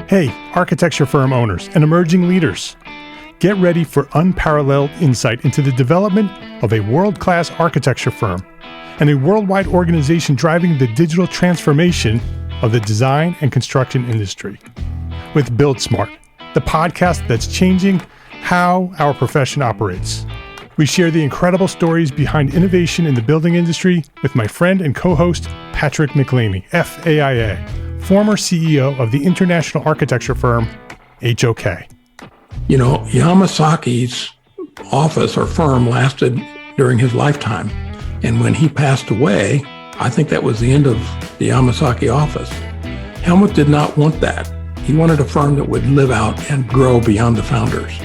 Hey, architecture firm owners and emerging leaders. Get ready for unparalleled insight into the development of a world-class architecture firm and a worldwide organization driving the digital transformation of the design and construction industry. With Build Smart, the podcast that's changing how our profession operates. We share the incredible stories behind innovation in the building industry with my friend and co-host, Patrick McLeamy, FAIA, former CEO of the international architecture firm, HOK. You know, Yamasaki's office or firm lasted during his lifetime. And when he passed away, I think that was the end of the Yamasaki office. Helmut did not want that. He wanted a firm that would live out and grow beyond the founders.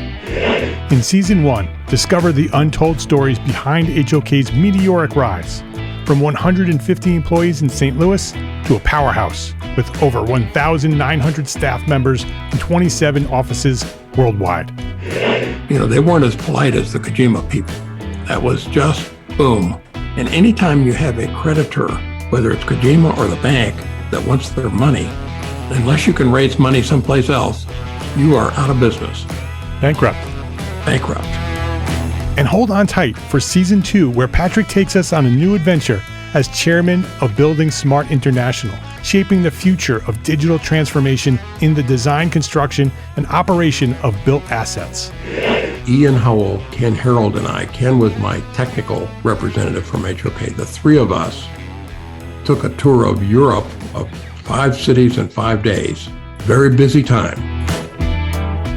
In Season 1, discover the untold stories behind HOK's meteoric rise, from 150 employees in St. Louis to a powerhouse with over 1,900 staff members and 27 offices worldwide. You know, they weren't as polite as the Kojima people. That was just boom. And anytime you have a creditor, whether it's Kojima or the bank, that wants their money, unless you can raise money someplace else, you are out of business. Bankrupt. And hold on tight for Season 2, where Patrick takes us on a new adventure as chairman of Building Smart International, shaping the future of digital transformation in the design, construction, and operation of built assets. Ian Howell, Ken Harold, and I, Ken was my technical representative from HOK. The three of us took a tour of Europe of 5 cities in 5 days. Very busy time.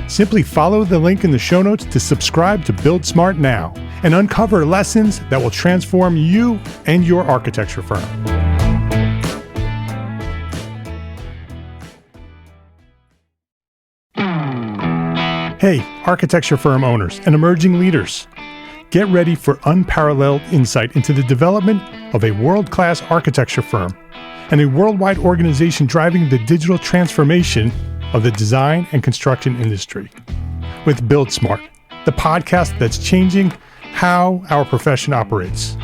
Simply follow the link in the show notes to subscribe to Build Smart now and uncover lessons that will transform you and your architecture firm. Hey, architecture firm owners and emerging leaders. Get ready for unparalleled insight into the development of a world-class architecture firm and a worldwide organization driving the digital transformation of the design and construction industry. With Build Smart, the podcast that's changing how our profession operates.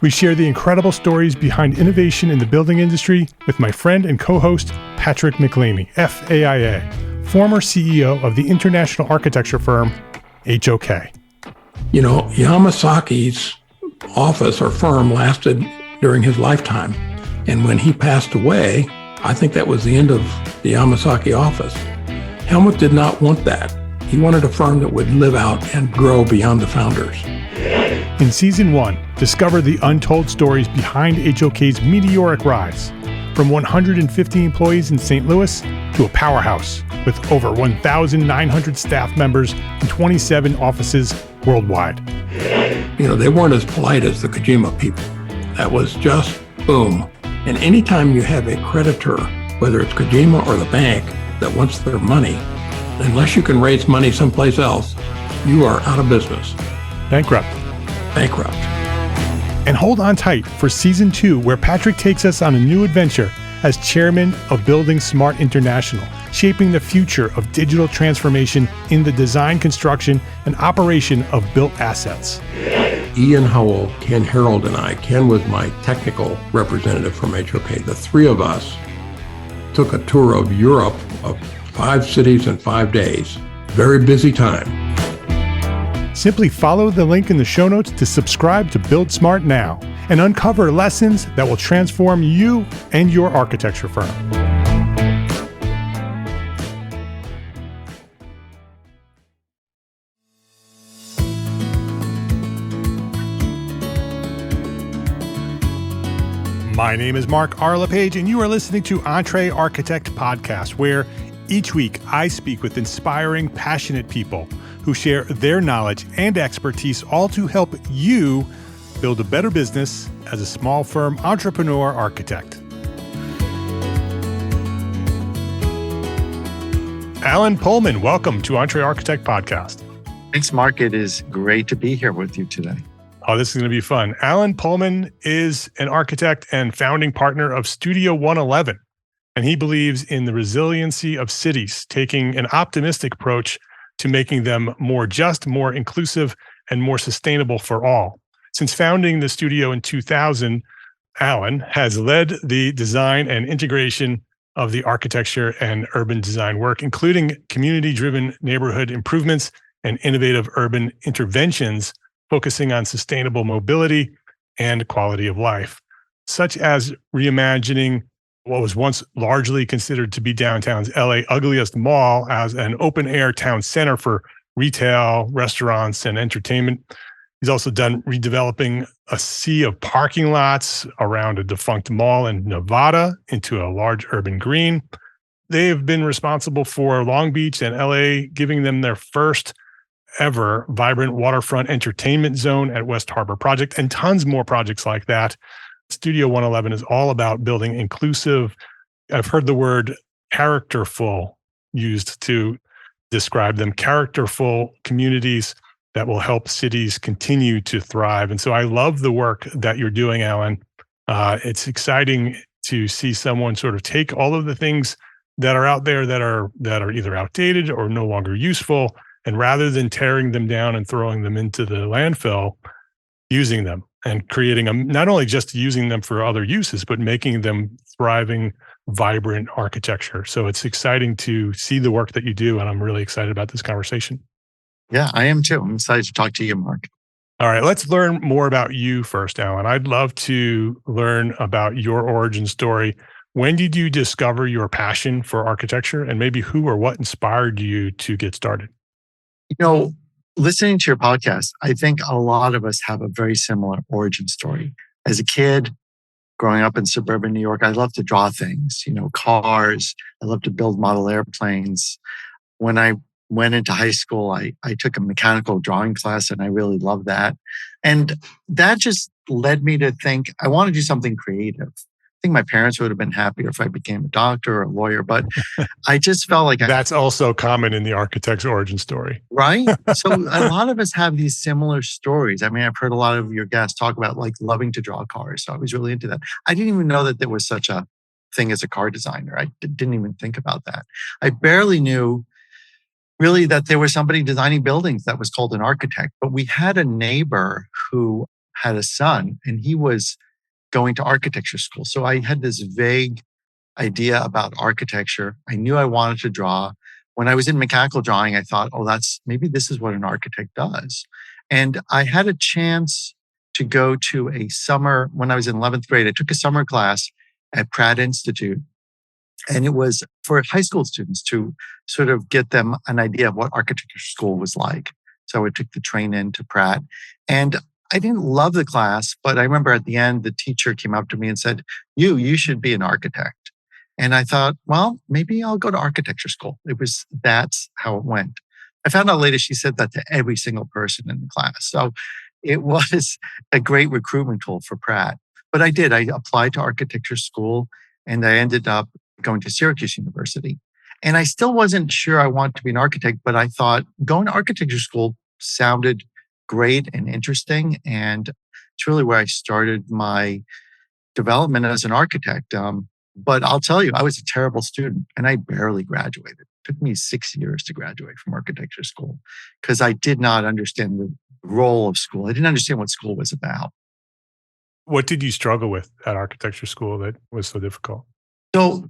We share the incredible stories behind innovation in the building industry with my friend and co-host, Patrick McLeamy, FAIA, former CEO of the international architecture firm, HOK. You know, Yamasaki's office or firm lasted during his lifetime. And when he passed away, I think that was the end of the Yamasaki office. Helmut did not want that. He wanted a firm that would live out and grow beyond the founders. In Season 1, discover the untold stories behind HOK's meteoric rise, from 150 employees in St. Louis to a powerhouse with over 1,900 staff members and 27 offices worldwide. You know, they weren't as polite as the Kojima people. That was just boom. And anytime you have a creditor, whether it's Kojima or the bank, that wants their money, unless you can raise money someplace else, you are out of business. Bankrupt. And hold on tight for Season 2, where Patrick takes us on a new adventure as chairman of Building Smart International, shaping the future of digital transformation in the design, construction, and operation of built assets. Ian Howell, Ken Harold, and I, Ken was my technical representative from HOK. The three of us took a tour of Europe of 5 cities in 5 days. Very busy time. Simply follow the link in the show notes to subscribe to Build Smart now and uncover lessons that will transform you and your architecture firm. My name is Mark R. LePage, and you are listening to Entre Architect Podcast, where each week I speak with inspiring, passionate people who share their knowledge and expertise, all to help you build a better business as a small firm entrepreneur architect. Alan Pullman, welcome to Entre Architect Podcast. Thanks, Mark. It is great to be here with you today. Oh, this is going to be fun. Alan Pullman is an architect and founding partner of Studio 111, and he believes in the resiliency of cities, taking an optimistic approach to making them more just, more inclusive, and more sustainable for all. Since founding the studio in 2000, Alan has led the design and integration of the architecture and urban design work, including community-driven neighborhood improvements and innovative urban interventions focusing on sustainable mobility and quality of life, such as reimagining what was once largely considered to be downtown's LA ugliest mall as an open-air town center for retail, restaurants, and entertainment. He's also done redeveloping a sea of parking lots around a defunct mall in Nevada into a large urban green. They have been responsible for Long Beach and LA, giving them their first ever vibrant waterfront entertainment zone at West Harbor Project, and tons more projects like that. Studio 111 is all about building inclusive, I've heard the word character-ful used to describe them, character-ful communities that will help cities continue to thrive. And so I love the work that you're doing, Alan. It's exciting to see someone sort of take all of the things that are out there that are either outdated or no longer useful, and rather than tearing them down and throwing them into the landfill, using them and creating them, not only just using them for other uses, but making them thriving, vibrant architecture. So it's exciting to see the work that you do, and I'm really excited about this conversation. Yeah, I am too. I'm excited to talk to you, Mark. All right, let's learn more about you first, Alan. I'd love to learn about your origin story. When did you discover your passion for architecture, and maybe who or what inspired you to get started? Listening to your podcast, I think a lot of us have a very similar origin story. As a kid, growing up in suburban New York, I loved to draw things, cars. I loved to build model airplanes. When I went into high school, I took a mechanical drawing class, and I really loved that. And that just led me to think I want to do something creative. I think my parents would have been happier if I became a doctor or a lawyer, but I just felt like that's also common in the architect's origin story. Right? So a lot of us have these similar stories. I mean, I've heard a lot of your guests talk about like loving to draw cars. So I was really into that. I didn't even know that there was such a thing as a car designer. I didn't even think about that. I barely knew really that there was somebody designing buildings that was called an architect. But we had a neighbor who had a son, and he was going to architecture school. So I had this vague idea about architecture. I knew I wanted to draw. When I was in mechanical drawing, I thought, maybe this is what an architect does. And I had a chance to go to a summer, when I was in 11th grade, I took a summer class at Pratt Institute. And it was for high school students to sort of get them an idea of what architecture school was like. So I took the train into Pratt. And I didn't love the class, but I remember at the end, the teacher came up to me and said, you should be an architect. And I thought, well, maybe I'll go to architecture school. That's how it went. I found out later she said that to every single person in the class. So it was a great recruitment tool for Pratt. But I did. I applied to architecture school, and I ended up going to Syracuse University. And I still wasn't sure I wanted to be an architect, but I thought going to architecture school sounded great and interesting. And it's really where I started my development as an architect. But I'll tell you, I was a terrible student, and I barely graduated. It took me 6 years to graduate from architecture school because I did not understand the role of school. I didn't understand what school was about. What did you struggle with at architecture school that was so difficult? So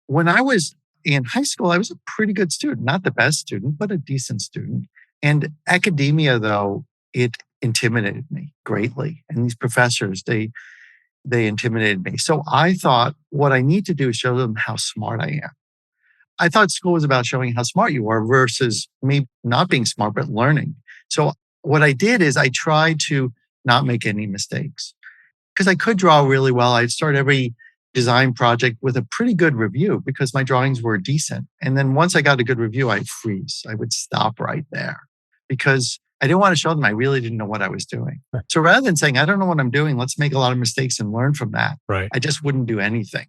when I was in high school, I was a pretty good student, not the best student, but a decent student. And academia, though, it intimidated me greatly. And these professors, they intimidated me. So I thought what I need to do is show them how smart I am. I thought school was about showing how smart you are versus me not being smart, but learning. So what I did is I tried to not make any mistakes because I could draw really well. I'd start every design project with a pretty good review because my drawings were decent. And then once I got a good review, I'd freeze. I would stop right there because I didn't want to show them I really didn't know what I was doing. So rather than saying, I don't know what I'm doing, let's make a lot of mistakes and learn from that. Right. I just wouldn't do anything.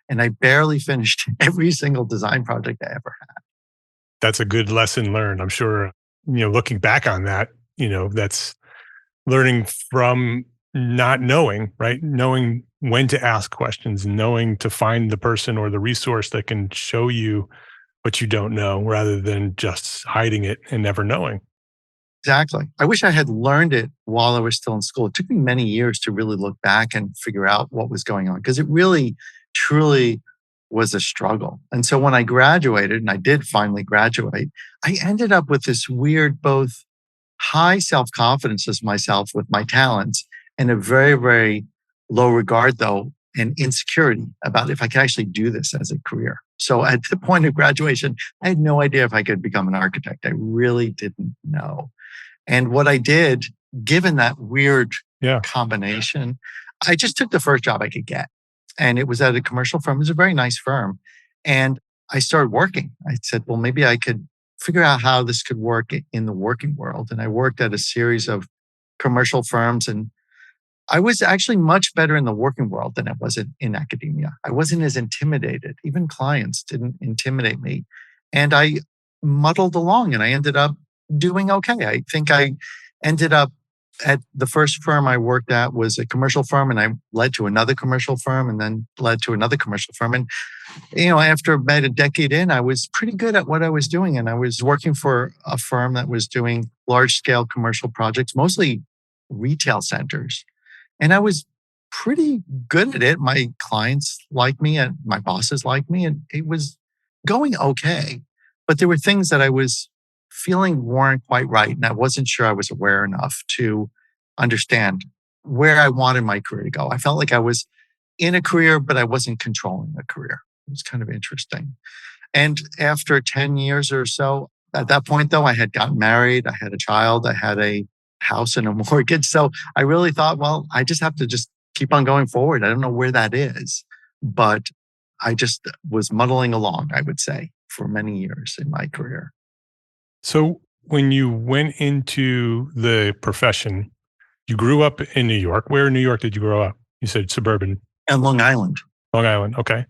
And I barely finished every single design project I ever had. That's a good lesson learned. I'm sure, looking back on that, that's learning from not knowing, right? Knowing when to ask questions, knowing to find the person or the resource that can show you what you don't know rather than just hiding it and never knowing. Exactly. I wish I had learned it while I was still in school. It took me many years to really look back and figure out what was going on because it really, truly was a struggle. And so when I graduated, and I did finally graduate, I ended up with this weird, both high self-confidence as myself with my talents and a very, very low regard though, and insecurity about if I could actually do this as a career. So at the point of graduation, I had no idea if I could become an architect. I really didn't know. And what I did, given that weird combination, I just took the first job I could get. And it was at a commercial firm. It was a very nice firm. And I started working. I said, well, maybe I could figure out how this could work in the working world. And I worked at a series of commercial firms. And I was actually much better in the working world than I was in academia. I wasn't as intimidated. Even clients didn't intimidate me. And I muddled along and I ended up doing okay. I think I ended up at the first firm I worked at was a commercial firm, and I led to another commercial firm and then led to another commercial firm. And, after about a decade in, I was pretty good at what I was doing. And I was working for a firm that was doing large scale commercial projects, mostly retail centers. And I was pretty good at it. My clients liked me and my bosses liked me, and it was going okay. But there were things that I was feeling weren't quite right. And I wasn't sure I was aware enough to understand where I wanted my career to go. I felt like I was in a career, but I wasn't controlling a career. It was kind of interesting. And after 10 years or so, at that point, though, I had gotten married, I had a child, I had a house and a mortgage. So I really thought, well, I just have to just keep on going forward. I don't know where that is, but I just was muddling along, I would say, for many years in my career. So when you went into the profession, you grew up in New York. Where in New York did you grow up? You said suburban. And Long Island. Long Island, okay.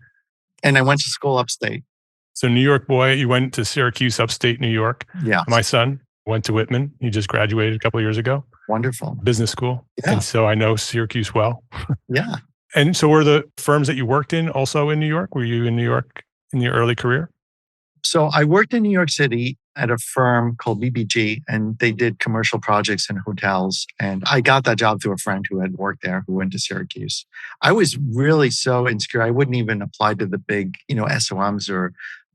And I went to school upstate. So New York boy, you went to Syracuse, upstate New York. Yeah. My son went to Whitman. He just graduated a couple of years ago. Wonderful. Business school. Yeah. And so I know Syracuse well. Yeah. And so were the firms that you worked in also in New York? Were you in New York in your early career? So I worked in New York City at a firm called BBG, and they did commercial projects in hotels. And I got that job through a friend who had worked there, who went to Syracuse. I was really so insecure. I wouldn't even apply to the big, SOMs or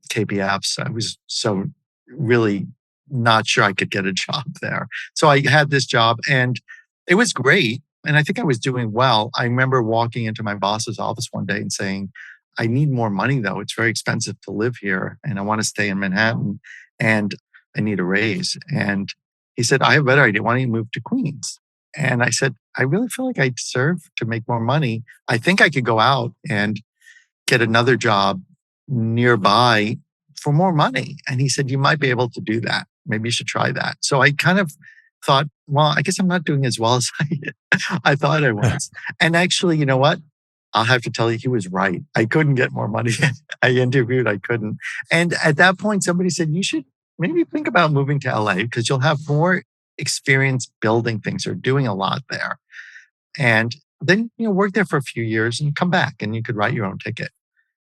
KPFs. I was so really not sure I could get a job there. So I had this job and it was great. And I think I was doing well. I remember walking into my boss's office one day and saying, I need more money though. It's very expensive to live here and I want to stay in Manhattan and I need a raise. And he said, I have a better idea. Why don't you move to Queens? And I said, I really feel like I deserve to make more money. I think I could go out and get another job nearby for more money. And he said, you might be able to do that. Maybe you should try that. So I kind of thought, well, I guess I'm not doing as well as I thought I was. And actually, you know what? I'll have to tell you, he was right. I couldn't get more money. I interviewed, I couldn't. And at that point, somebody said, you should maybe think about moving to LA because you'll have more experience building things or doing a lot there. And then, work there for a few years and come back and you could write your own ticket.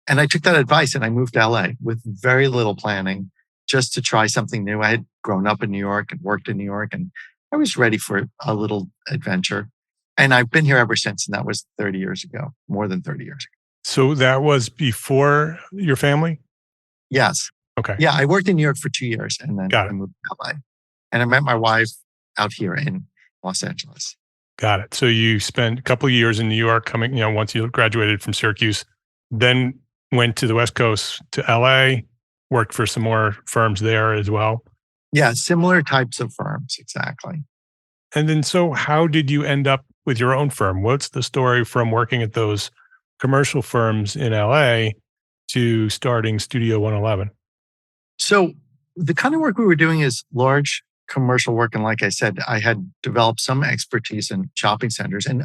And I took that advice and I moved to LA with very little planning just to try something new. I had grown up in New York and worked in New York and I was ready for a little adventure. And I've been here ever since. And that was 30 years ago, more than 30 years ago. So that was before your family? Yes. Okay. Yeah. I worked in New York for 2 years and then I moved to LA. And I met my wife out here in Los Angeles. Got it. So you spent a couple of years in New York coming, once you graduated from Syracuse, then went to the West Coast to LA, worked for some more firms there as well. Yeah. Similar types of firms. Exactly. And then, so how did you end up with your own firm? What's the story from working at those commercial firms in LA to starting Studio 111? So the kind of work we were doing is large commercial work. And like I said, I had developed some expertise in shopping centers. And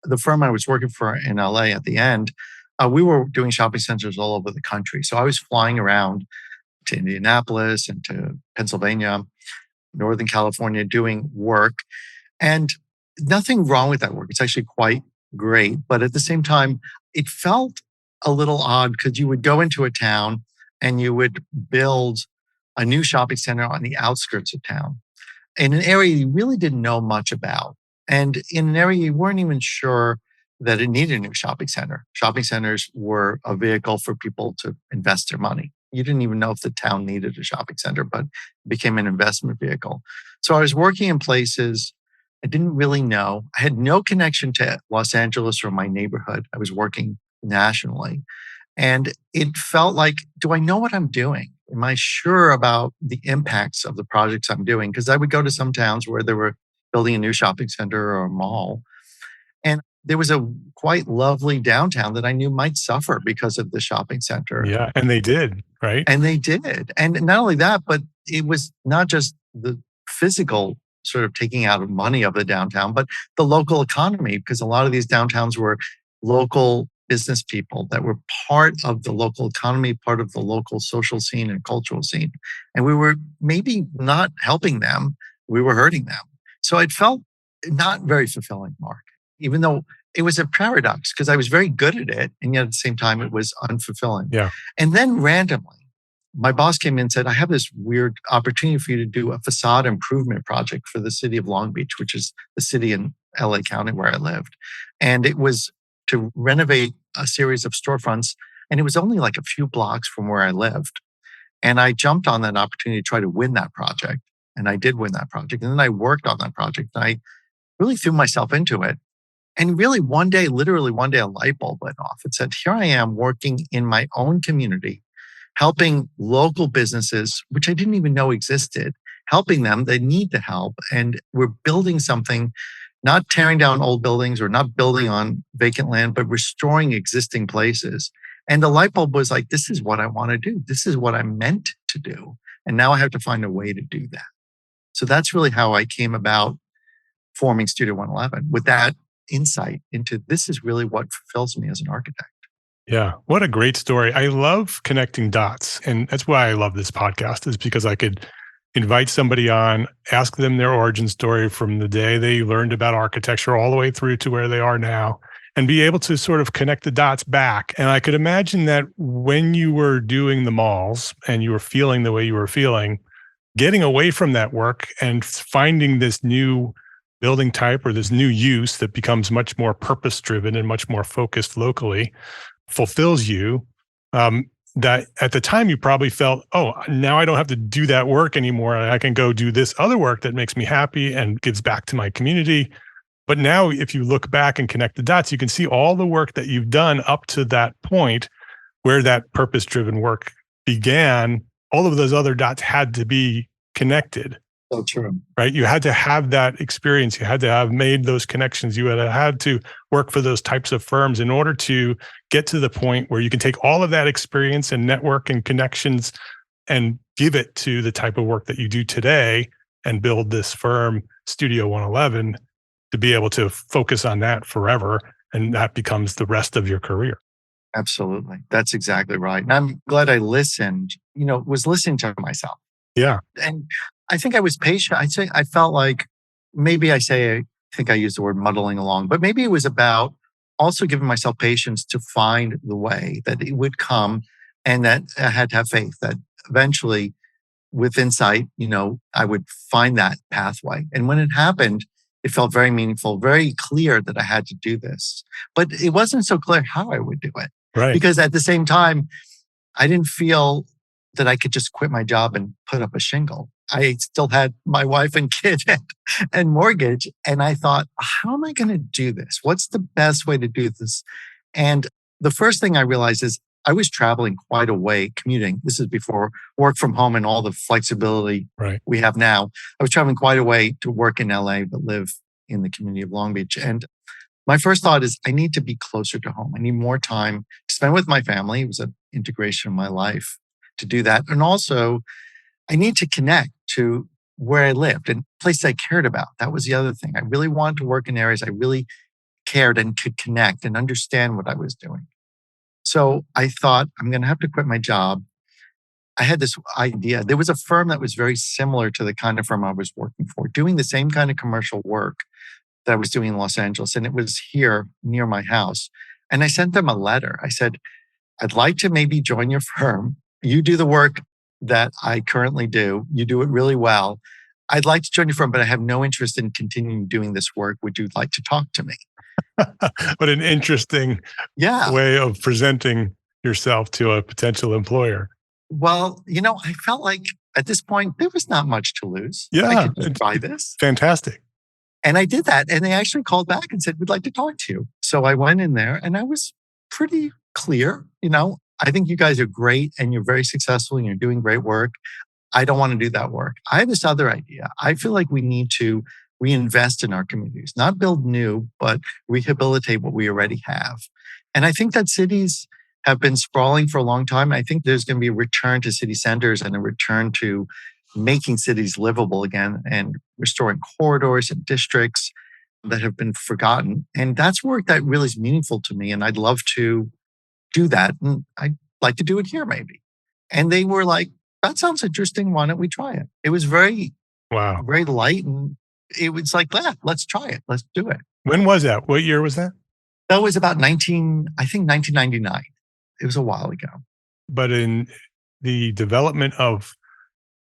the firm I was working for in LA at the end, we were doing shopping centers all over the country. So I was flying around to Indianapolis and to Pennsylvania, Northern California, doing work. And nothing wrong with that work. It's actually quite great. But at the same time, it felt a little odd because you would go into a town and you would build a new shopping center on the outskirts of town in an area you really didn't know much about. And in an area you weren't even sure that it needed a new shopping center. Shopping centers were a vehicle for people to invest their money. You didn't even know if the town needed a shopping center, but it became an investment vehicle. So I was working in places I didn't really know. I had no connection to Los Angeles or my neighborhood. I was working nationally. And it felt like, do I know what I'm doing? Am I sure about the impacts of the projects I'm doing? Because I would go to some towns where they were building a new shopping center or a mall. And there was a quite lovely downtown that I knew might suffer because of the shopping center. Yeah. And they did, right? And they did. And not only that, but it was not just the physical sort of taking out of money of the downtown, but the local economy, because a lot of these downtowns were local business people that were part of the local economy, part of the local social scene and cultural scene. And we were maybe not helping them, we were hurting them. So it felt not very fulfilling, Mark, even though it was a paradox because I was very good at it. And yet at the same time, it was unfulfilling. Yeah. And then randomly, my boss came in and said, I have this weird opportunity for you to do a facade improvement project for the city of Long Beach, which is the city in LA County where I lived. And it was to renovate a series of storefronts. And it was only like a few blocks from where I lived. And I jumped on that opportunity to try to win that project. And I did win that project. And then I worked on that project. And I really threw myself into it. And really one day, literally one day, a light bulb went off. It said, here I am working in my own community, helping local businesses, which I didn't even know existed, helping them. They need the help. And we're building something, not tearing down old buildings or not building on vacant land, but restoring existing places. And the light bulb was like, this is what I want to do. This is what I'm meant to do. And now I have to find a way to do that. So that's really how I came about forming Studio 111 with that insight into this is really what fulfills me as an architect. Yeah. What a great story. I love connecting dots. And that's why I love this podcast, is because I could invite somebody on, ask them their origin story from the day they learned about architecture all the way through to where they are now, and be able to sort of connect the dots back. And I could imagine that when you were doing the malls and you were feeling the way you were feeling, getting away from that work and finding this new building type or this new use that becomes much more purpose-driven and much more focused locally fulfills you. That at the time you probably felt, oh, now I don't have to do that work anymore. I can go do this other work that makes me happy and gives back to my community. But now if you look back and connect the dots, you can see all the work that you've done up to that point where that purpose-driven work began. All of those other dots had to be connected. So true. Right? You had to have that experience. You had to have made those connections. You had to work for those types of firms in order to get to the point where you can take all of that experience and network and connections and give it to the type of work that you do today and build this firm, Studio 111, to be able to focus on that forever. And that becomes the rest of your career. Absolutely. That's exactly right. And I'm glad I listened, was listening to myself. Yeah. And I think I was patient. I felt like I think I used the word muddling along, but maybe it was about also giving myself patience to find the way that it would come, and that I had to have faith that eventually with insight, I would find that pathway. And when it happened, it felt very meaningful, very clear that I had to do this, but it wasn't so clear how I would do it. Right. Because at the same time, I didn't feel that I could just quit my job and put up a shingle. I still had my wife and kid and mortgage. And I thought, how am I going to do this? What's the best way to do this? And the first thing I realized is I was traveling quite a way, commuting. This is before work from home and all the flexibility we have now. I was traveling quite a way to work in LA, but live in the community of Long Beach. And my first thought is I need to be closer to home. I need more time to spend with my family. It was an integration of my life to do that. And also, I need to connect to where I lived and places I cared about. That was the other thing. I really wanted to work in areas I really cared and could connect and understand what I was doing. So I thought, I'm going to have to quit my job. I had this idea. There was a firm that was very similar to the kind of firm I was working for, doing the same kind of commercial work that I was doing in Los Angeles. And it was here near my house. And I sent them a letter. I said, I'd like to maybe join your firm. You do the work that I currently do. You do it really well. I'd like to join your firm, but I have no interest in continuing doing this work. Would you like to talk to me? But an interesting Yeah. way of presenting yourself to a potential employer. Well, I felt like at this point, there was not much to lose. I Yeah, could just try this. fantastic. And I did that. And they actually called back and said, we'd like to talk to you. So I went in there and I was pretty clear. I think you guys are great and you're very successful and you're doing great work. I don't want to do that work. I have this other idea. I feel like we need to reinvest in our communities, not build new, but rehabilitate what we already have. And I think that cities have been sprawling for a long time. I think there's going to be a return to city centers and a return to making cities livable again and restoring corridors and districts that have been forgotten. And that's work that really is meaningful to me. And I'd love to do that. And I'd like to do it here maybe. And they were like, that sounds interesting. Why don't we try it? It was very light. And it was like, let's try it. Let's do it. When was that? What year was that? That was about 1999. It was a while ago. But in the development of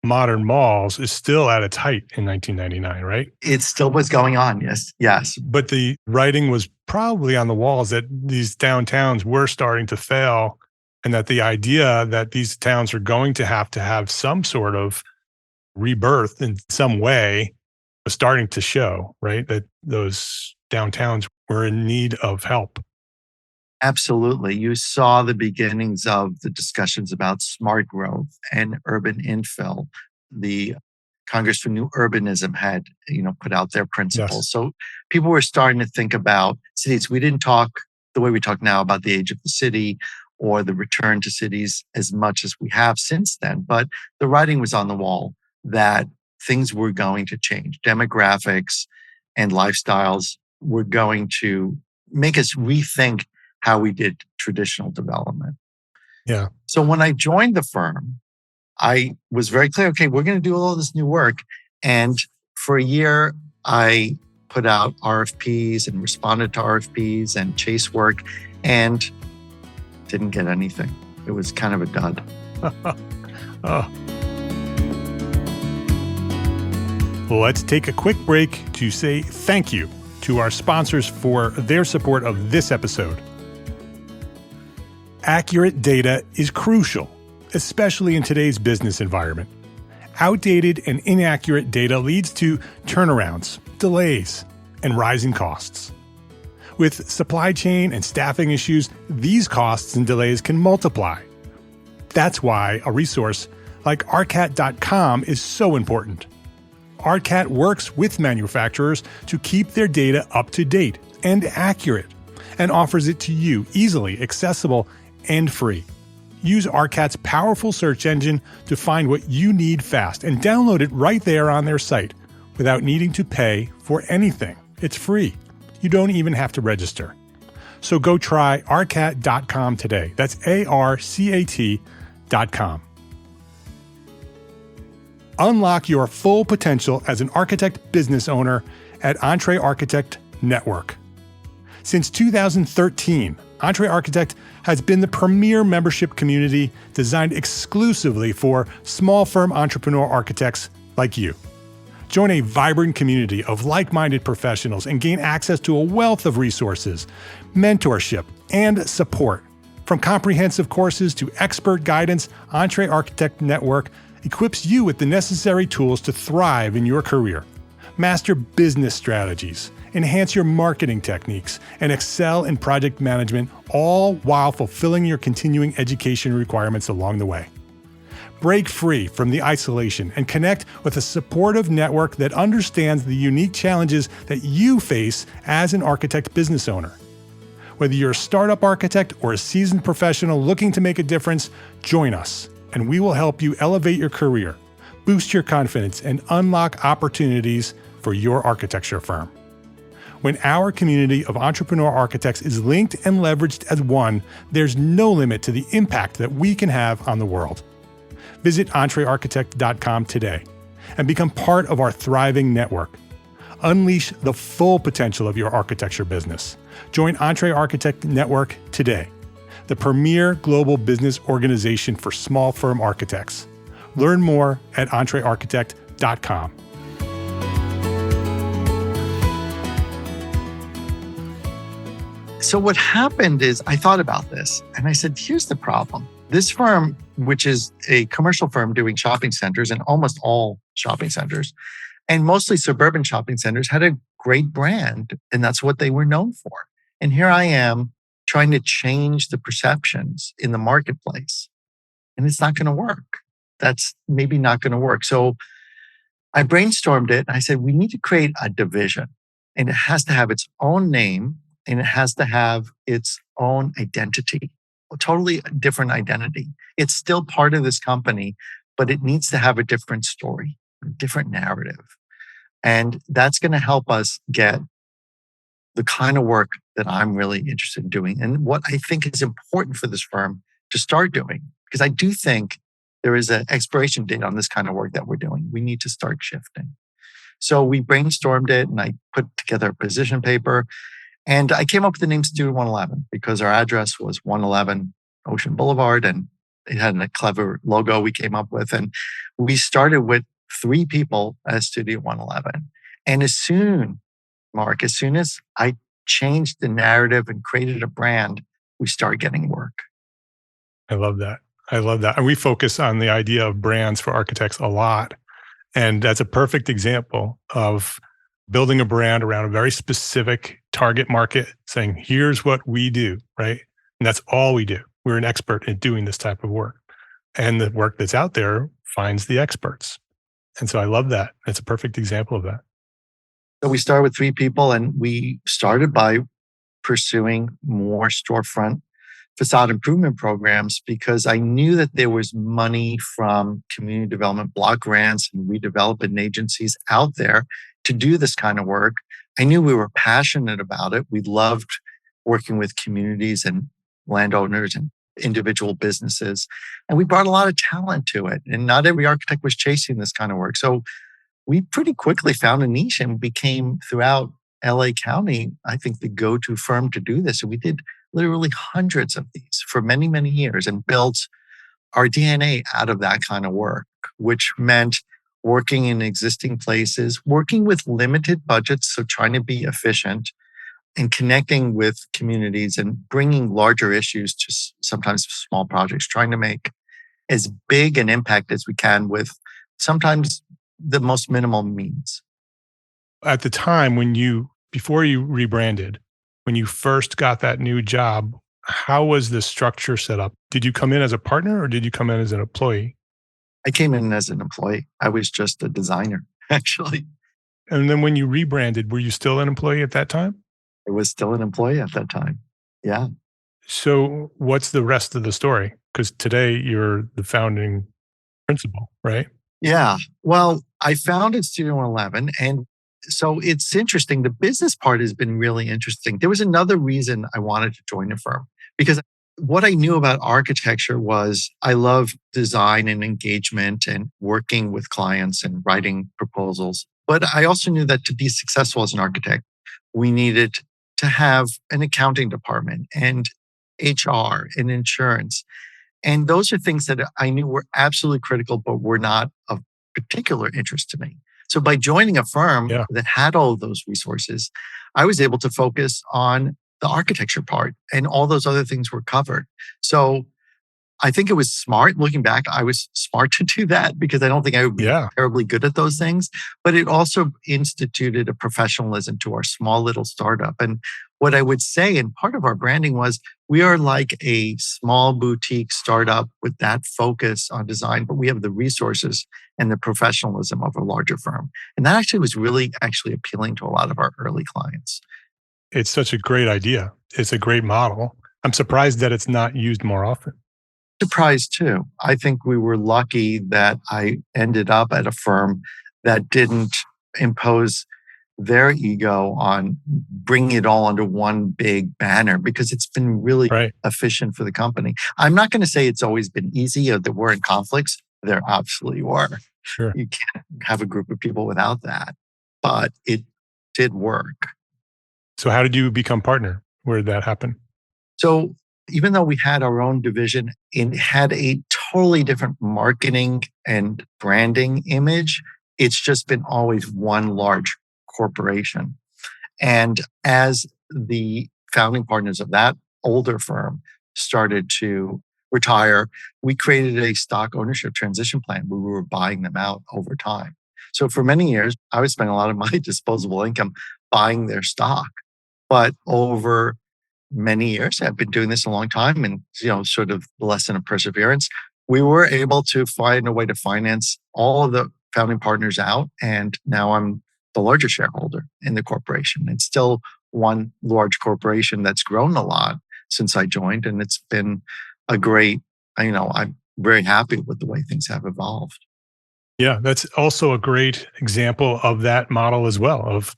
modern malls is still at its height in 1999, right? It still was going on. Yes. But the writing was probably on the walls that these downtowns were starting to fail, and that the idea that these towns are going to have some sort of rebirth in some way was starting to show, right? That those downtowns were in need of help. Absolutely. You saw the beginnings of the discussions about smart growth and urban infill. The Congress for New Urbanism had, put out their principles. Yes. So people were starting to think about cities. We didn't talk the way we talk now about the age of the city or the return to cities as much as we have since then. But the writing was on the wall that things were going to change. Demographics and lifestyles were going to make us rethink how we did traditional development. Yeah. So when I joined the firm, I was very clear, okay, we're going to do all this new work. And for a year, I put out RFPs and responded to RFPs and chase work and didn't get anything. It was kind of a dud. Oh. Let's take a quick break to say thank you to our sponsors for their support of this episode. Accurate data is crucial, especially in today's business environment. Outdated and inaccurate data leads to turnarounds, delays, and rising costs. With supply chain and staffing issues, these costs and delays can multiply. That's why a resource like RCAT.com is so important. RCAT works with manufacturers to keep their data up to date and accurate, and offers it to you easily accessible and free. Use RCAT's powerful search engine to find what you need fast and download it right there on their site without needing to pay for anything. It's free. You don't even have to register. So go try RCAT.com today. That's ARCAT.com. Unlock your full potential as an architect business owner at Entre Architect Network. Since 2013, Entre Architect has been the premier membership community designed exclusively for small firm entrepreneur architects like you. Join a vibrant community of like-minded professionals and gain access to a wealth of resources, mentorship, and support. From comprehensive courses to expert guidance, Entre Architect Network equips you with the necessary tools to thrive in your career. Master business strategies, enhance your marketing techniques, and excel in project management, all while fulfilling your continuing education requirements along the way. Break free from the isolation and connect with a supportive network that understands the unique challenges that you face as an architect business owner. Whether you're a startup architect or a seasoned professional looking to make a difference, join us, and we will help you elevate your career, boost your confidence, and unlock opportunities for your architecture firm. When our community of entrepreneur architects is linked and leveraged as one, there's no limit to the impact that we can have on the world. Visit entrearchitect.com today and become part of our thriving network. Unleash the full potential of your architecture business. Join Entre Architect Network today, the premier global business organization for small firm architects. Learn more at entrearchitect.com. So what happened is I thought about this and I said, here's the problem. This firm, which is a commercial firm doing shopping centers and almost all shopping centers, and mostly suburban shopping centers, had a great brand, and that's what they were known for. And here I am trying to change the perceptions in the marketplace, and it's not going to work. That's maybe not going to work. So I brainstormed it. And I said, we need to create a division, and it has to have its own name, and it has to have its own identity, a totally different identity. It's still part of this company, but it needs to have a different story, a different narrative. And that's going to help us get the kind of work that I'm really interested in doing and what I think is important for this firm to start doing. Because I do think there is an expiration date on this kind of work that we're doing. We need to start shifting. So we brainstormed it and I put together a position paper. And I came up with the name Studio 111 because our address was 111 Ocean Boulevard and it had a clever logo we came up with. And we started with 3 people at Studio 111. And as soon as I changed the narrative and created a brand, we started getting work. I love that. And we focus on the idea of brands for architects a lot. And that's a perfect example of building a brand around a very specific target market, saying, here's what we do, right? And that's all we do. We're an expert at doing this type of work. And the work that's out there finds the experts. And so I love that. It's a perfect example of that. So we started with 3 people and we started by pursuing more storefront facade improvement programs because I knew that there was money from community development block grants and redevelopment agencies out there to do this kind of work. I knew we were passionate about it. We loved working with communities and landowners and individual businesses. And we brought a lot of talent to it. And not every architect was chasing this kind of work. So we pretty quickly found a niche and became, throughout LA County, I think, the go-to firm to do this. And we did literally hundreds of these for many, many years and built our DNA out of that kind of work, which meant working in existing places, working with limited budgets, so trying to be efficient, and connecting with communities and bringing larger issues to sometimes small projects, trying to make as big an impact as we can with sometimes the most minimal means. At the time before you rebranded, when you first got that new job, how was the structure set up? Did you come in as a partner or did you come in as an employee? I came in as an employee. I was just a designer, actually. And then when you rebranded, were you still an employee at that time? I was still an employee at that time. Yeah. So what's the rest of the story? Because today you're the founding principal, right? Yeah. Well, I founded Studio 111. And so it's interesting. The business part has been really interesting. There was another reason I wanted to join a firm because what I knew about architecture was I love design and engagement and working with clients and writing proposals. But I also knew that to be successful as an architect, we needed to have an accounting department and HR and insurance. And those are things that I knew were absolutely critical, but were not of particular interest to me. So by joining a firm that had all of those resources, I was able to focus on the architecture part and all those other things were covered. So I think it was smart. Looking back, I was smart to do that because I don't think I would be terribly good at those things. But it also instituted a professionalism to our small little startup. And what I would say, and part of our branding was, we are like a small boutique startup with that focus on design, but we have the resources and the professionalism of a larger firm. And that actually was really appealing to a lot of our early clients. It's such a great idea. It's a great model. I'm surprised that it's not used more often. Surprised too. I think we were lucky that I ended up at a firm that didn't impose their ego on bringing it all under one big banner because it's been really efficient for the company. I'm not going to say it's always been easy or there weren't conflicts. There absolutely were. Sure. You can't have a group of people without that, but it did work. So how did you become partner? Where did that happen? So even though we had our own division, it had a totally different marketing and branding image. It's just been always one large corporation. And as the founding partners of that older firm started to retire, we created a stock ownership transition plan where we were buying them out over time. So for many years, I was spending a lot of my disposable income buying their stock. But over many years, I've been doing this a long time, and sort of the lesson of perseverance, we were able to find a way to finance all of the founding partners out. And now I'm the largest shareholder in the corporation. It's still one large corporation that's grown a lot since I joined. And it's been a great, I'm very happy with the way things have evolved. Yeah, that's also a great example of that model as well, of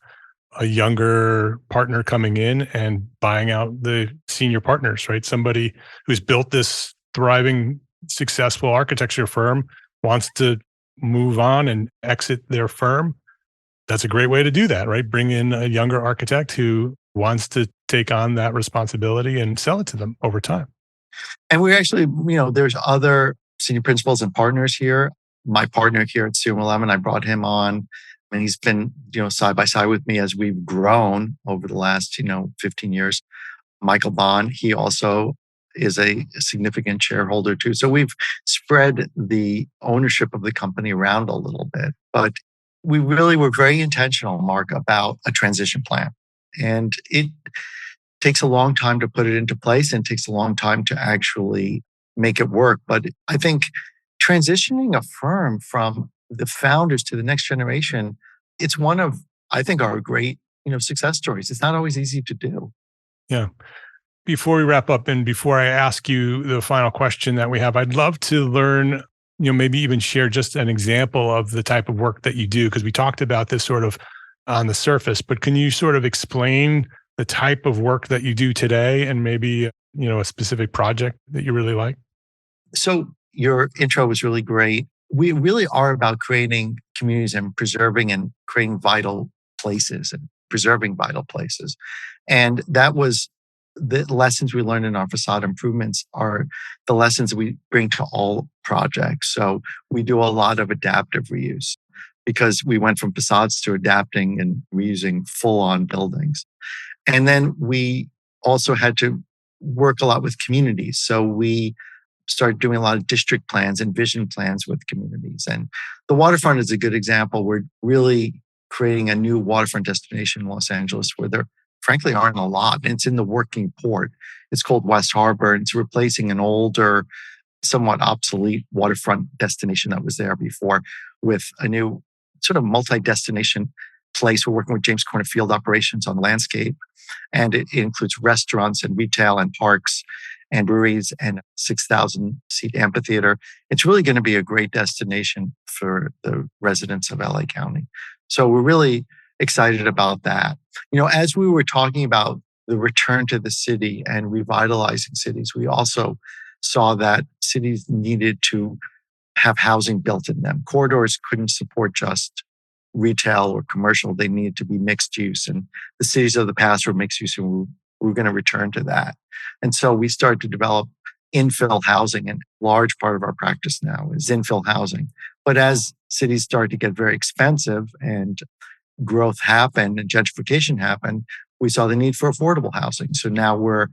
a younger partner coming in and buying out the senior partners, right? Somebody who's built this thriving, successful architecture firm wants to move on and exit their firm. That's a great way to do that, right? Bring in a younger architect who wants to take on that responsibility and sell it to them over time. And we actually, there's other senior principals and partners here. My partner here at CM11, I brought him on, and he's been, side by side with me as we've grown over the last, 15 years. Michael Bond, he also is a significant shareholder too. So we've spread the ownership of the company around a little bit, but we really were very intentional, Mark, about a transition plan. And it takes a long time to put it into place and takes a long time to actually make it work. But I think transitioning a firm from the founders to the next generation, it's one of, I think, our great, success stories. It's not always easy to do. Yeah. Before we wrap up and before I ask you the final question that we have, I'd love to learn, maybe even share just an example of the type of work that you do, because we talked about this sort of on the surface, but can you sort of explain the type of work that you do today and maybe, a specific project that you really like? So your intro was really great. We really are about creating communities and preserving and creating vital places and preserving vital places. And that was the lessons we learned in our facade improvements are the lessons we bring to all projects. So we do a lot of adaptive reuse because we went from facades to adapting and reusing full-on buildings. And then we also had to work a lot with communities. So we started doing a lot of district plans and vision plans with communities. And the waterfront is a good example. We're really creating a new waterfront destination in Los Angeles where there frankly aren't a lot. And it's in the working port. It's called West Harbor. And it's replacing an older, somewhat obsolete waterfront destination that was there before with a new sort of multi-destination place. We're working with James Corner Field Operations on landscape. And it includes restaurants and retail and parks and breweries and 6,000 seat amphitheater. It's really going to be a great destination for the residents of LA County. So we're really excited about that. As we were talking about the return to the city and revitalizing cities, we also saw that cities needed to have housing built in them. Corridors couldn't support just retail or commercial. They needed to be mixed use. And the cities of the past were mixed use, and we're going to return to that. And so we started to develop infill housing, and a large part of our practice now is infill housing. But as cities started to get very expensive and growth happened and gentrification happened, we saw the need for affordable housing. So now we're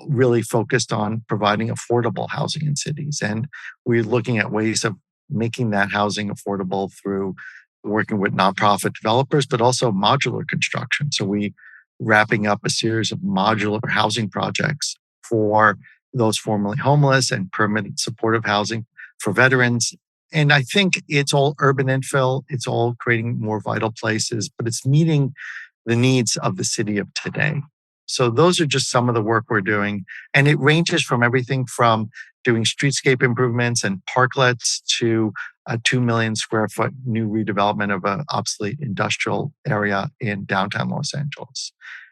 really focused on providing affordable housing in cities. And we're looking at ways of making that housing affordable through working with nonprofit developers, but also modular construction. So we wrapping up a series of modular housing projects for those formerly homeless and permanent supportive housing for veterans. And I think it's all urban infill. It's all creating more vital places, but it's meeting the needs of the city of today. So those are just some of the work we're doing. And it ranges from everything from doing streetscape improvements and parklets to a 2 million square foot new redevelopment of an obsolete industrial area in downtown Los Angeles.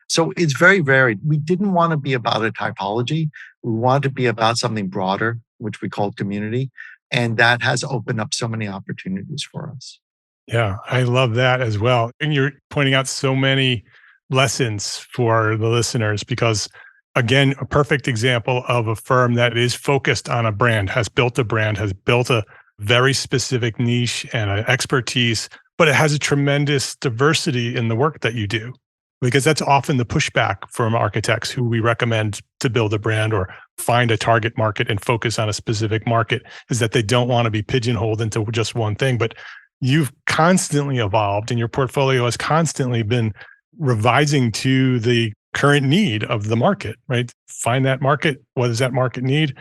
So it's very varied. We didn't want to be about a typology. We wanted to be about something broader, which we call community. And that has opened up so many opportunities for us. Yeah, I love that as well. And you're pointing out so many lessons for the listeners because, again, a perfect example of a firm that is focused on a brand, has built a very specific niche and an expertise, but it has a tremendous diversity in the work that you do. Because that's often the pushback from architects who we recommend to build a brand or find a target market and focus on a specific market, is that they don't want to be pigeonholed into just one thing. But you've constantly evolved and your portfolio has constantly been revising to the current need of the market, right? Find that market. What does that market need?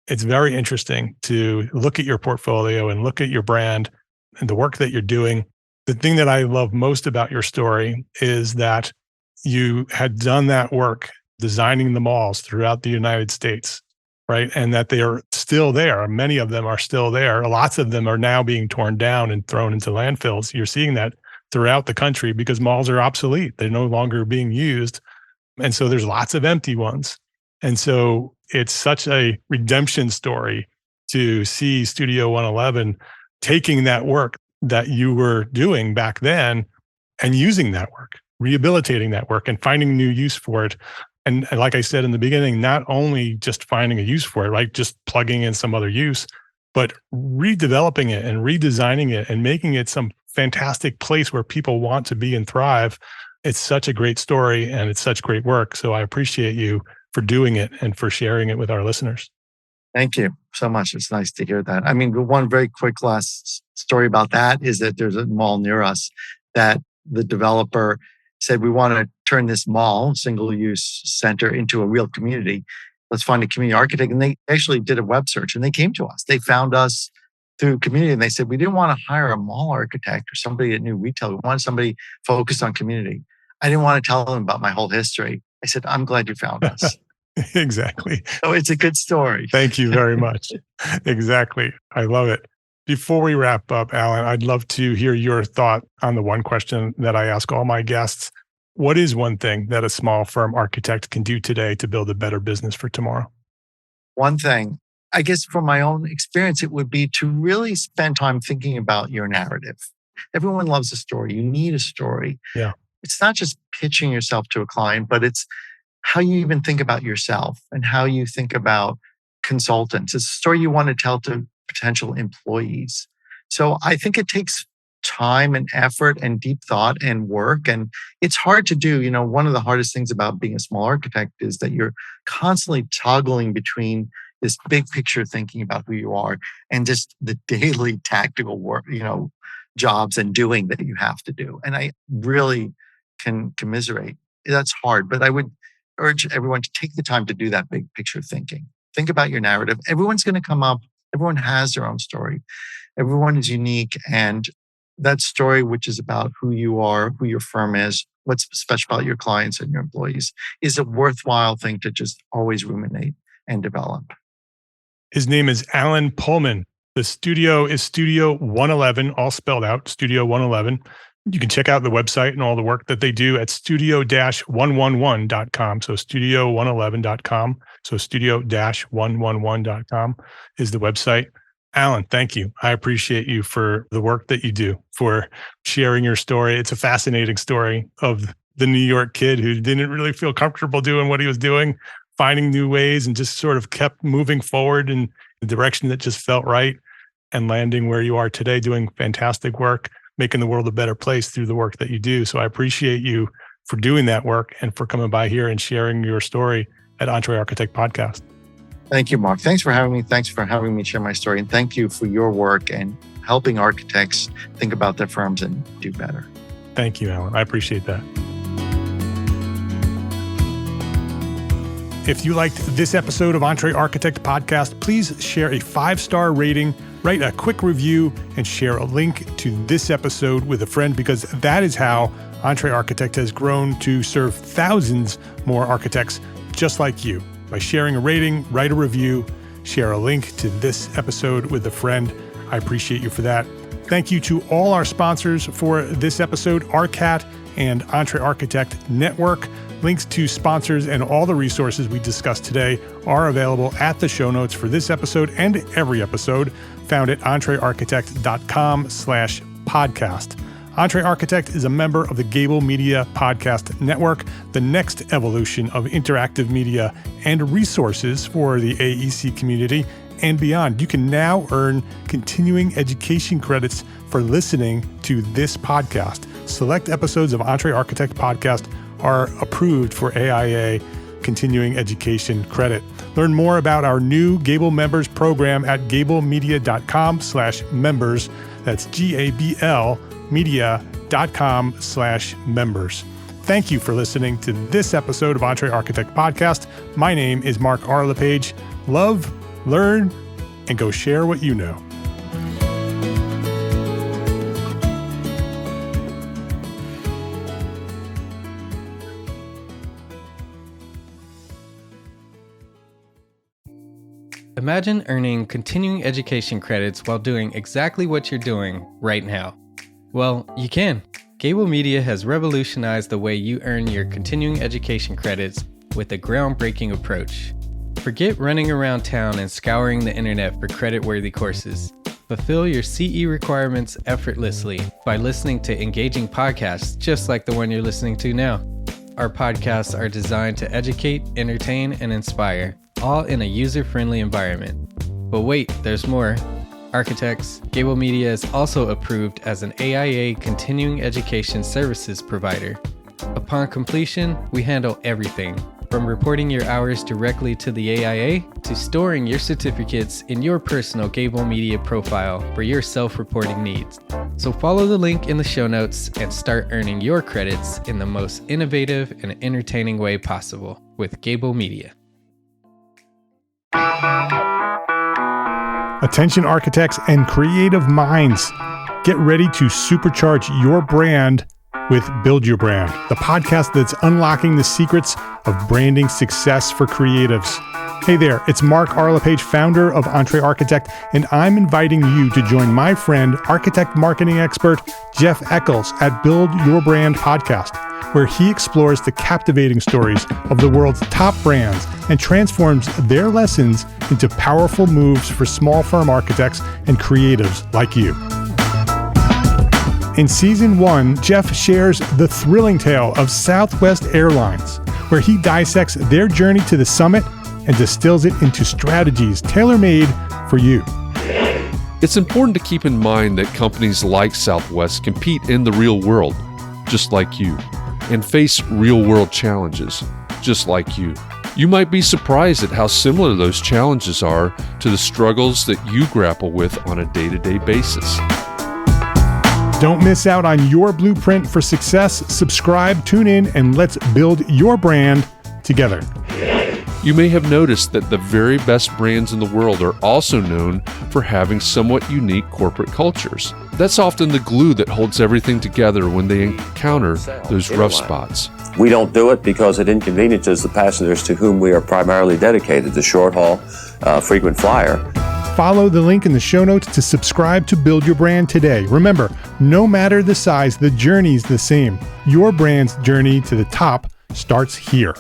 It's very interesting to look at your portfolio and look at your brand and the work that you're doing. The thing that I love most about your story is that you had done that work designing the malls throughout the United States, right? And that they are still there. Many of them are still there. Lots of them are now being torn down and thrown into landfills. You're seeing that throughout the country because malls are obsolete. They're no longer being used. And so there's lots of empty ones. And so it's such a redemption story to see Studio 111 taking that work that you were doing back then and using that work, rehabilitating that work and finding new use for it. And like I said in the beginning, not only just finding a use for it, right? Just plugging in some other use, but redeveloping it and redesigning it and making it some fantastic place where people want to be and thrive. It's such a great story and it's such great work. So I appreciate you for doing it and for sharing it with our listeners. Thank you so much. It's nice to hear that. I mean, one very quick last story about that is that there's a mall near us that the developer said, we want to turn this mall, single-use center, into a real community. Let's find a community architect. And they actually did a web search and they came to us. They found us through community and they said, we didn't want to hire a mall architect or somebody that knew retail. We wanted somebody focused on community. I didn't want to tell them about my whole history. I said, I'm glad you found us. Exactly. So it's a good story. Thank you very much. Exactly. I love it. Before we wrap up, Alan, I'd love to hear your thought on the one question that I ask all my guests. What is one thing that a small firm architect can do today to build a better business for tomorrow? One thing, I guess from my own experience, it would be to really spend time thinking about your narrative. Everyone loves a story. You need a story. Yeah. It's not just pitching yourself to a client, but it's how you even think about yourself and how you think about consultants. It's a story you want to tell to potential employees. So I think it takes time and effort and deep thought and work. And it's hard to do. You know, one of the hardest things about being a small architect is that you're constantly toggling between this big picture thinking about who you are and just the daily tactical work, jobs and doing that you have to do. And I really can commiserate. That's hard, but I would urge everyone to take the time to do that big picture thinking. Think about your narrative. Everyone's going to come up. Everyone has their own story. Everyone is unique. And that story, which is about who you are, who your firm is, what's special about your clients and your employees, is a worthwhile thing to just always ruminate and develop. His name is Alan Pullman. The studio is Studio 111, all spelled out, Studio 111. You can check out the website and all the work that they do at studio-111.com. So studio111.com. So studio-111.com is the website. Alan, thank you. I appreciate you for the work that you do, for sharing your story. It's a fascinating story of the New York kid who didn't really feel comfortable doing what he was doing, finding new ways and just sort of kept moving forward in the direction that just felt right and landing where you are today, doing fantastic work, making the world a better place through the work that you do. So I appreciate you for doing that work and for coming by here and sharing your story at Entre Architect Podcast. Thank you, Mark. Thanks for having me. Thanks for having me share my story. And thank you for your work and helping architects think about their firms and do better. Thank you, Alan. I appreciate that. If you liked this episode of Entre Architect Podcast, please share a 5-star rating, write a quick review, and share a link to this episode with a friend, because that is how Entre Architect has grown to serve thousands more architects just like you. By sharing a rating, write a review, share a link to this episode with a friend. I appreciate you for that. Thank you to all our sponsors for this episode, ARCAT and Entre Architect Network. Links to sponsors and all the resources we discussed today are available at the show notes for this episode and every episode, found at entrearchitect.com/podcast. Entre Architect is a member of the Gable Media Podcast Network, the next evolution of interactive media and resources for the AEC community and beyond. You can now earn continuing education credits for listening to this podcast. Select episodes of Entre Architect Podcast are approved for AIA continuing education credit. Learn more about our new Gable Members program at gablemedia.com/members. That's GABL media.com/members. Thank you for listening to this episode of Entre Architect Podcast. My name is Mark R. LePage. Love, learn, and go share what you know. Imagine earning continuing education credits while doing exactly what you're doing right now. Well, you can. Gable Media has revolutionized the way you earn your continuing education credits with a groundbreaking approach. Forget running around town and scouring the internet for credit-worthy courses. Fulfill your CE requirements effortlessly by listening to engaging podcasts just like the one you're listening to now. Our podcasts are designed to educate, entertain, and inspire, all in a user-friendly environment. But wait, there's more. Architects, Gable Media is also approved as an AIA continuing education services provider. Upon completion, we handle everything, from reporting your hours directly to the AIA to storing your certificates in your personal Gable Media profile for your self-reporting needs. So follow the link in the show notes and start earning your credits in the most innovative and entertaining way possible with Gable Media. Attention architects and creative minds, get ready to supercharge your brand with Build Your Brand, the podcast that's unlocking the secrets of branding success for creatives. Hey there, it's Mark R. LePage, founder of Entre Architect, and I'm inviting you to join my friend, architect marketing expert Jeff Eccles at Build Your Brand podcast, where he explores the captivating stories of the world's top brands and transforms their lessons into powerful moves for small firm architects and creatives like you. In Season 1, Jeff shares the thrilling tale of Southwest Airlines, where he dissects their journey to the summit and distills it into strategies tailor-made for you. It's important to keep in mind that companies like Southwest compete in the real world, just like you, and face real-world challenges, just like you. You might be surprised at how similar those challenges are to the struggles that you grapple with on a day-to-day basis. Don't miss out on your blueprint for success. Subscribe, tune in, and let's build your brand together. You may have noticed that the very best brands in the world are also known for having somewhat unique corporate cultures. That's often the glue that holds everything together when they encounter those rough spots. We don't do it because it inconveniences the passengers to whom we are primarily dedicated, the short-haul, frequent flyer. Follow the link in the show notes to subscribe to Build Your Brand today. Remember, no matter the size, the journey's the same. Your brand's journey to the top starts here.